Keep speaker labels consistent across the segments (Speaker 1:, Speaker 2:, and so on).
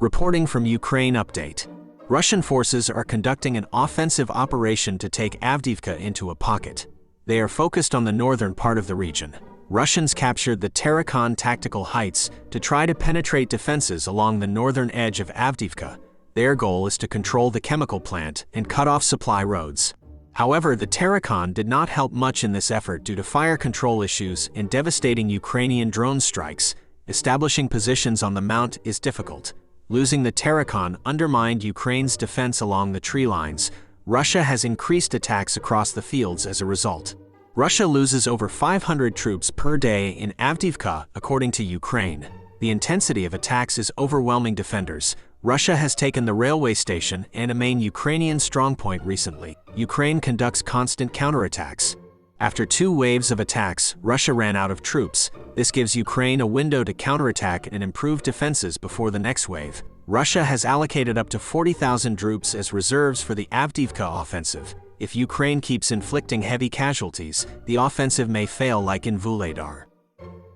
Speaker 1: Reporting from Ukraine update. Russian forces are conducting an offensive operation to take Avdiivka into a pocket. They are focused on the northern part of the region. Russians captured the Terrakhon tactical heights to try to penetrate defenses along the northern edge of Avdiivka. Their goal is to control the chemical plant and cut off supply roads. However, the Terrakhon did not help much in this effort due to fire control issues and devastating Ukrainian drone strikes. Establishing positions on the mount is difficult. Losing the Terrakhon undermined Ukraine's defense along the tree lines. Russia has increased attacks across the fields as a result. Russia loses over 500 troops per day in Avdiivka, according to Ukraine. The intensity of attacks is overwhelming defenders. Russia has taken the railway station and a main Ukrainian strongpoint recently. Ukraine conducts constant counterattacks. After 2 waves of attacks, Russia ran out of troops. This gives Ukraine a window to counterattack and improve defenses before the next wave. Russia has allocated up to 40,000 troops as reserves for the Avdiivka offensive. If Ukraine keeps inflicting heavy casualties, the offensive may fail like in Vuhledar.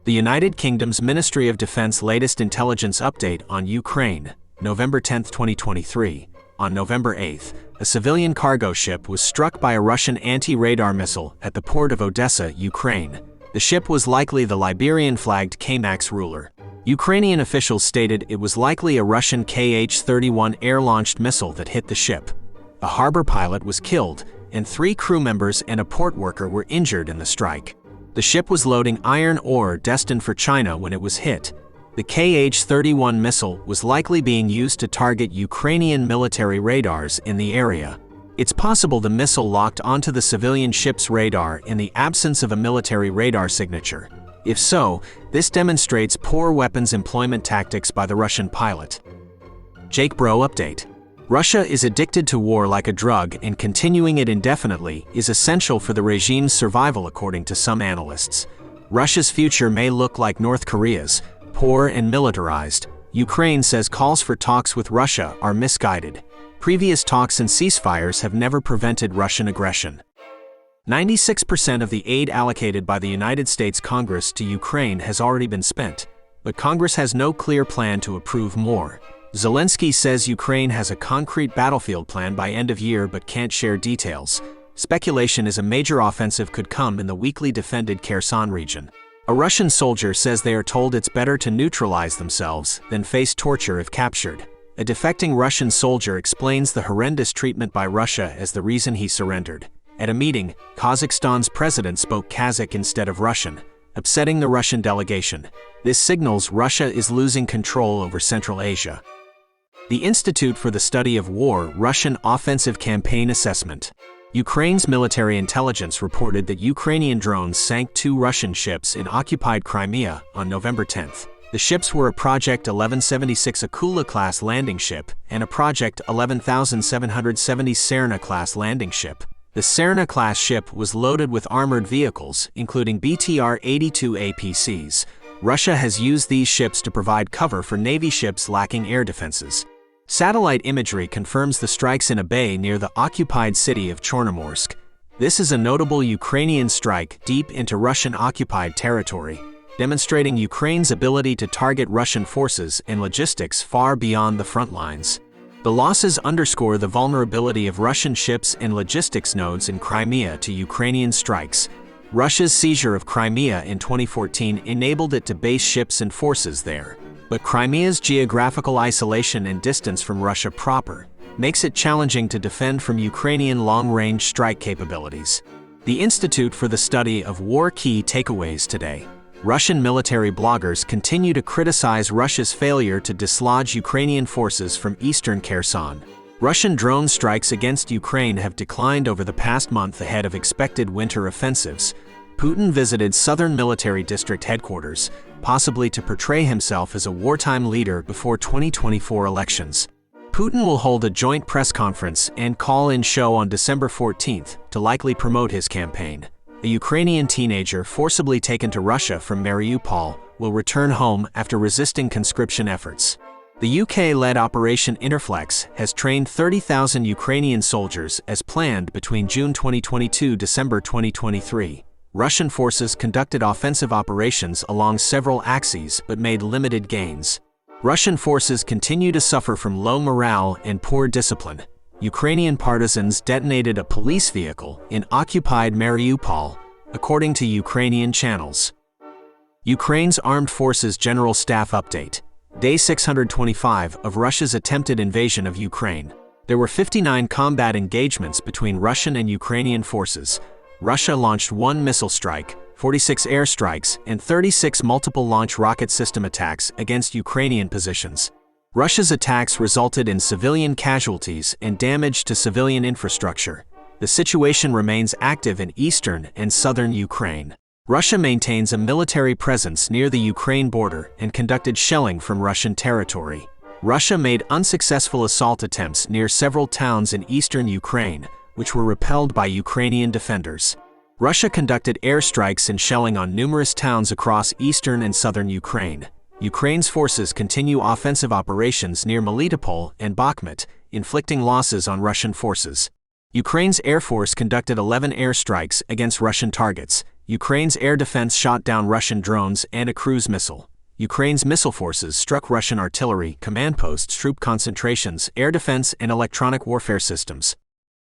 Speaker 1: The United Kingdom's Ministry of Defense latest intelligence update on Ukraine, November 10, 2023. On November 8, a civilian cargo ship was struck by a Russian anti-radar missile at the port of Odesa, Ukraine. The ship was likely the Liberian-flagged K-MAX Ruler. Ukrainian officials stated it was likely a Russian Kh-31 air-launched missile that hit the ship. A harbor pilot was killed, and 3 crew members and a port worker were injured in the strike. The ship was loading iron ore destined for China when it was hit. The Kh-31 missile was likely being used to target Ukrainian military radars in the area. It's possible the missile locked onto the civilian ship's radar in the absence of a military radar signature. If so, this demonstrates poor weapons employment tactics by the Russian pilot. Jake Bro update. Russia is addicted to war like a drug, and continuing it indefinitely is essential for the regime's survival, according to some analysts. Russia's future may look like North Korea's, poor and militarized. Ukraine says calls for talks with Russia are misguided. Previous talks and ceasefires have never prevented Russian aggression. 96% of the aid allocated by the United States Congress to Ukraine has already been spent, but Congress has no clear plan to approve more. Zelenskyy says Ukraine has a concrete battlefield plan by end of year but can't share details. Speculation is a major offensive could come in the weakly defended Kherson region. A Russian soldier says they are told it's better to neutralize themselves than face torture if captured. A defecting Russian soldier explains the horrendous treatment by Russia as the reason he surrendered. At a meeting, Kazakhstan's president spoke Kazakh instead of Russian, upsetting the Russian delegation. This signals Russia is losing control over Central Asia. The Institute for the Study of War Russian Offensive Campaign Assessment. Ukraine's military intelligence reported that Ukrainian drones sank 2 Russian ships in occupied Crimea on November 10. The ships were a Project 1176 Akula-class landing ship and a Project 11770 Serna-class landing ship. The Serna-class ship was loaded with armored vehicles, including BTR-82 APCs. Russia has used these ships to provide cover for Navy ships lacking air defenses. Satellite imagery confirms the strikes in a bay near the occupied city of Chornomorsk. This is a notable Ukrainian strike deep into Russian-occupied territory, demonstrating Ukraine's ability to target Russian forces and logistics far beyond the front lines. The losses underscore the vulnerability of Russian ships and logistics nodes in Crimea to Ukrainian strikes. Russia's seizure of Crimea in 2014 enabled it to base ships and forces there. But Crimea's geographical isolation and distance from Russia proper makes it challenging to defend from Ukrainian long-range strike capabilities. The Institute for the Study of War key takeaways today. Russian military bloggers continue to criticize Russia's failure to dislodge Ukrainian forces from eastern Kherson. Russian drone strikes against Ukraine have declined over the past month ahead of expected winter offensives. Putin visited southern military district headquarters, possibly to portray himself as a wartime leader before 2024 elections. Putin will hold a joint press conference and call-in show on December 14th to likely promote his campaign. A Ukrainian teenager forcibly taken to Russia from Melitopol will return home after resisting conscription efforts. The UK-led Operation Interflex has trained 30,000 Ukrainian soldiers as planned between June 2022 and December 2023. Russian forces conducted offensive operations along several axes but made limited gains. Russian forces continue to suffer from low morale and poor discipline. Ukrainian partisans detonated a police vehicle in occupied Mariupol, according to Ukrainian channels. Ukraine's Armed Forces General Staff Update. Day 625 of Russia's attempted invasion of Ukraine. There were 59 combat engagements between Russian and Ukrainian forces. Russia launched 1 missile strike, 46 airstrikes, and 36 multiple launch rocket system attacks against Ukrainian positions. Russia's attacks resulted in civilian casualties and damage to civilian infrastructure. The situation remains active in eastern and southern Ukraine. Russia maintains a military presence near the Ukraine border and conducted shelling from Russian territory. Russia made unsuccessful assault attempts near several towns in eastern Ukraine, which were repelled by Ukrainian defenders. Russia conducted airstrikes and shelling on numerous towns across eastern and southern Ukraine. Ukraine's forces continue offensive operations near Melitopol and Bakhmut, inflicting losses on Russian forces. Ukraine's Air Force conducted 11 airstrikes against Russian targets. Ukraine's air defense shot down Russian drones and a cruise missile. Ukraine's missile forces struck Russian artillery, command posts, troop concentrations, air defense, and electronic warfare systems.